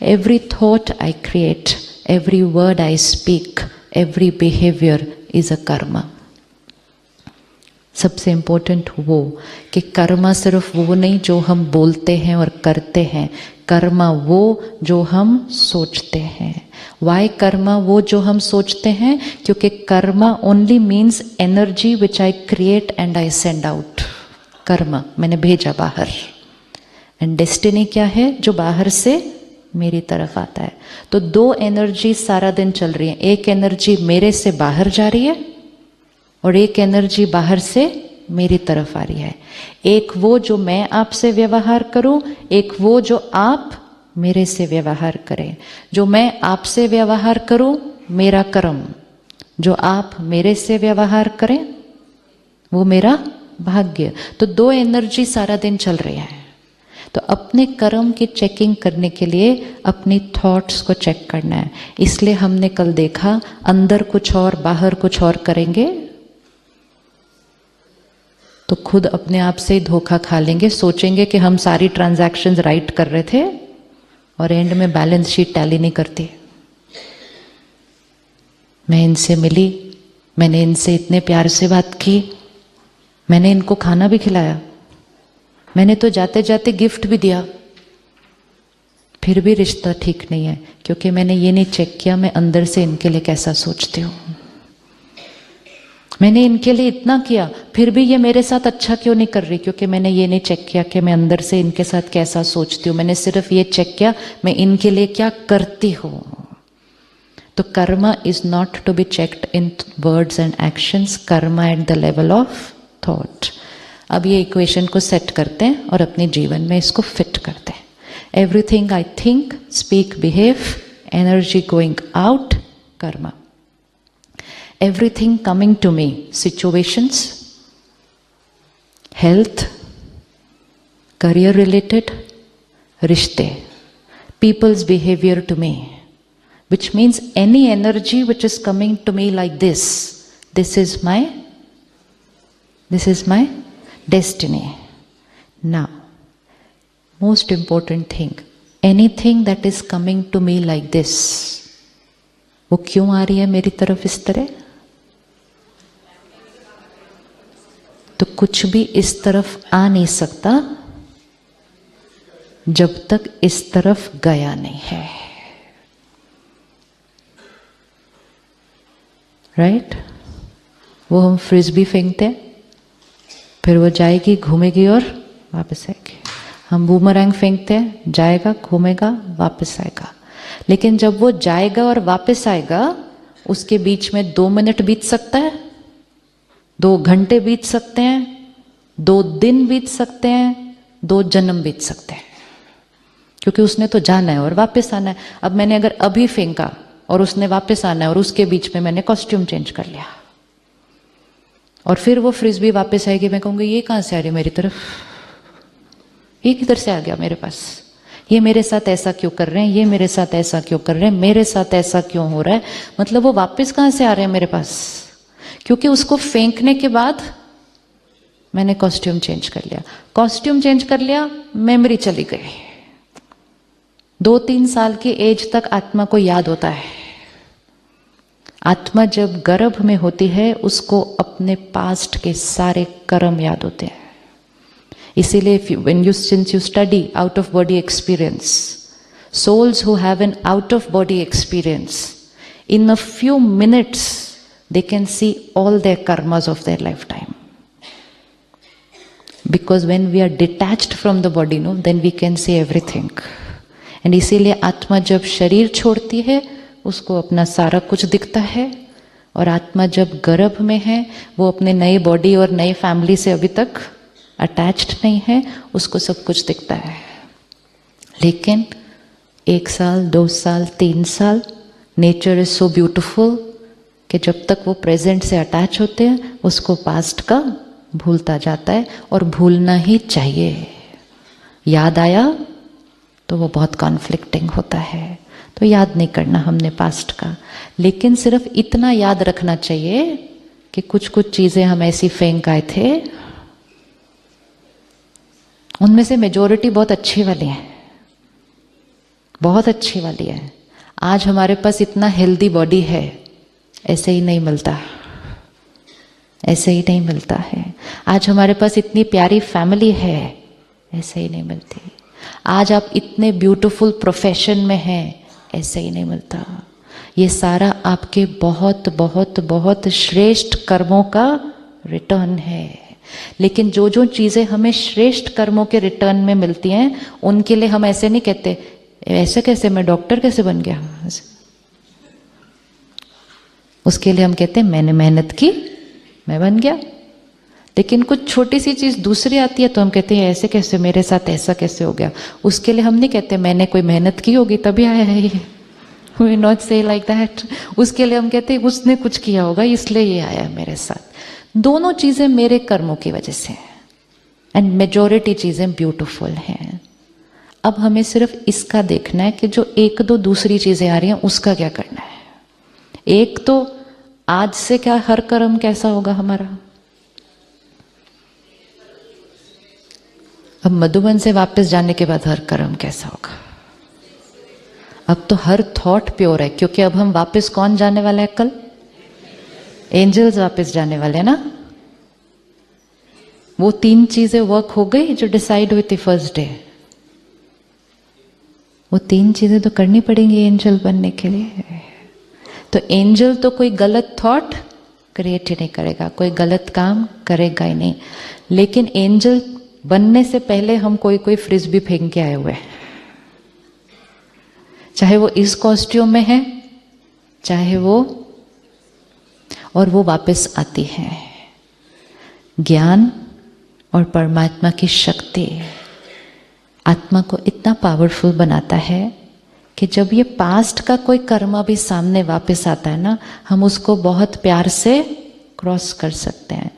Every thought I create, every word I speak, every behavior is a karma. सबसे important वो कि कर्मा सिर्फ वो नहीं जो हम बोलते हैं और करते हैं, कर्मा वो जो हम सोचते हैं. वाई कर्मा वो जो हम सोचते हैं? क्योंकि Karma only means energy which I create and I send out. Karma मैंने भेजा बाहर, एंड डेस्टिनी क्या है? जो बाहर से मेरी तरफ आता है. तो दो एनर्जी सारा दिन चल रही है. एक एनर्जी मेरे से बाहर जा रही है और एक एनर्जी बाहर से मेरी तरफ आ रही है. एक वो जो मैं आपसे व्यवहार करूं, एक वो जो आप मेरे से व्यवहार करें. जो मैं आपसे व्यवहार करूं मेरा कर्म, जो आप मेरे से व्यवहार करें वो मेरा भाग्य. तो दो एनर्जी सारा दिन चल रही है. तो अपने कर्म की चेकिंग करने के लिए अपनी थॉट्स को चेक करना है. इसलिए हमने कल देखा अंदर कुछ और बाहर कुछ और करेंगे तो खुद अपने आप से ही धोखा खा लेंगे. सोचेंगे कि हम सारी ट्रांजैक्शंस राइट कर रहे थे और एंड में बैलेंस शीट टैली नहीं करती. मैं इनसे मिली, मैंने इनसे इतने प्यार से बात की, मैंने इनको खाना भी खिलाया, मैंने तो जाते जाते गिफ्ट भी दिया, फिर भी रिश्ता ठीक नहीं है क्योंकि मैंने ये नहीं चेक किया मैं अंदर से इनके लिए कैसा सोचती हूँ. मैंने इनके लिए इतना किया फिर भी ये मेरे साथ अच्छा क्यों नहीं कर रही? क्योंकि मैंने ये नहीं चेक किया कि मैं अंदर से इनके साथ कैसा सोचती हूँ. मैंने सिर्फ ये चेक किया मैं इनके लिए क्या करती हूँ. तो karma is not to be checked in words and actions, karma at the level of thought. अब ये इक्वेशन को सेट करते हैं और अपने जीवन में इसको फिट करते हैं. Everything I think, speak, behave, energy going out, Karma. Everything coming to me, situations, health, career related, rishte, people's behavior to me, which means any energy which is coming to me like this is my destiny. Now, most important thing, anything that is coming to me like this, वो क्यों आ रही है मेरी तरफ इस तरह? तो कुछ भी इस तरफ आ नहीं सकता जब तक इस तरफ गया नहीं है. राइट? वो हम फ्रिस्बी फेंकते हैं, फिर वो जाएगी, घूमेगी और वापस आएगी. हम बूमरैंग फेंकते हैं, जाएगा, घूमेगा, वापस आएगा. लेकिन जब वो जाएगा और वापस आएगा उसके बीच में 2 मिनट बीत सकता है, 2 घंटे बीत सकते हैं, 2 दिन बीत सकते हैं, 2 जन्म बीत सकते हैं, क्योंकि उसने तो जाना है और वापस आना है. अब मैंने अगर अभी फेंका और उसने वापस आना है और उसके बीच में मैंने कॉस्ट्यूम चेंज कर लिया और फिर वो फ्रिस्बी वापस आएगी, मैं कहूँगी ये कहाँ से आ रही है मेरी तरफ, ये किधर से आ गया मेरे पास, ये मेरे साथ ऐसा क्यों कर रहे हैं, ये मेरे साथ ऐसा क्यों कर रहे हैं, मेरे साथ ऐसा क्यों हो रहा है. मतलब वो वापस कहाँ से आ रहे हैं मेरे पास? क्योंकि उसको फेंकने के बाद मैंने कॉस्ट्यूम चेंज कर लिया. कॉस्ट्यूम चेंज कर लिया, मेमोरी चली गई. 2-3 साल की एज तक आत्मा को याद होता है. आत्मा जब गर्भ में होती है उसको अपने पास्ट के सारे कर्म याद होते हैं. इसीलिए since you study out of body experience, souls who have an out of body experience, in a few minutes they can see all their karmas of their lifetime. Because when we are detached from the body, no, then we can see everything. And इसीलिए आत्मा जब शरीर छोड़ती है उसको अपना सारा कुछ दिखता है, और आत्मा जब गर्भ में है वो अपने नए बॉडी और नए फैमिली से अभी तक अटैच्ड नहीं है, उसको सब कुछ दिखता है. लेकिन 1 साल, 2 साल, 3 साल, नेचर इज सो ब्यूटिफुल कि जब तक वो प्रेजेंट से अटैच होते हैं उसको पास्ट का भूलता जाता है, और भूलना ही चाहिए. याद आया तो वो बहुत कॉन्फ्लिक्टिंग होता है, तो याद नहीं करना हमने पास्ट का. लेकिन सिर्फ इतना याद रखना चाहिए कि कुछ कुछ चीज़ें हम ऐसी फेंक आए थे, उनमें से मेजॉरिटी बहुत अच्छी वाली हैं, बहुत अच्छी वाली है। आज हमारे पास इतना हेल्दी बॉडी है, ऐसे ही नहीं मिलता, ऐसे ही नहीं मिलता है। आज हमारे पास इतनी प्यारी फैमिली है, ऐसे ही नहीं मिलती। आज आप इतने ब्यूटीफुल प्रोफेशन में हैं, ऐसे ही नहीं मिलता। ये सारा आपके बहुत बहुत बहुत श्रेष्ठ कर्मों का रिटर्न है। लेकिन जो जो चीज़ें हमें श्रेष्ठ कर्मों के रिटर्न में मिलती हैं, उनके लिए हम ऐसे नहीं कहते, ऐसे कैसे, मैं डॉक्टर कैसे बन गया। उसके लिए हम कहते हैं मैंने मेहनत की, मैं बन गया। लेकिन कुछ छोटी सी चीज़ दूसरी आती है तो हम कहते हैं ऐसे कैसे, मेरे साथ ऐसा कैसे हो गया। उसके लिए हम नहीं कहते मैंने कोई मेहनत की होगी तभी आया है ये, वी नॉट से लाइक दैट। उसके लिए हम कहते हैं उसने कुछ किया होगा इसलिए ये आया है मेरे साथ। दोनों चीज़ें मेरे कर्मों की वजह से हैं, एंड मेजॉरिटी चीज़ें ब्यूटीफुल हैं। अब हमें सिर्फ इसका देखना है कि जो एक दो दूसरी चीज़ें आ रही हैं उसका क्या करना है। एक तो आज से क्या हर कर्म कैसा होगा हमारा। अब मधुबन से वापस जाने के बाद हर कर्म कैसा होगा। अब तो हर थॉट प्योर है, क्योंकि अब हम वापस कौन जाने वाला है कल, एंजल्स वापस जाने वाले हैं ना। वो 3 चीजें वर्क हो गई जो डिसाइड हुई थी फर्स्ट डे। वो 3 चीजें तो करनी पड़ेंगी एंजल बनने के लिए। तो एंजल तो कोई गलत थॉट क्रिएट ही नहीं करेगा, कोई गलत काम करेगा ही नहीं। लेकिन एंजल बनने से पहले हम कोई फ्रिस्बी फेंक के आए हुए हैं, चाहे वो इस कॉस्ट्यूम में है चाहे वो, और वो वापस आती है। ज्ञान और परमात्मा की शक्ति आत्मा को इतना पावरफुल बनाता है कि जब ये पास्ट का कोई कर्म भी सामने वापस आता है ना, हम उसको बहुत प्यार से क्रॉस कर सकते हैं।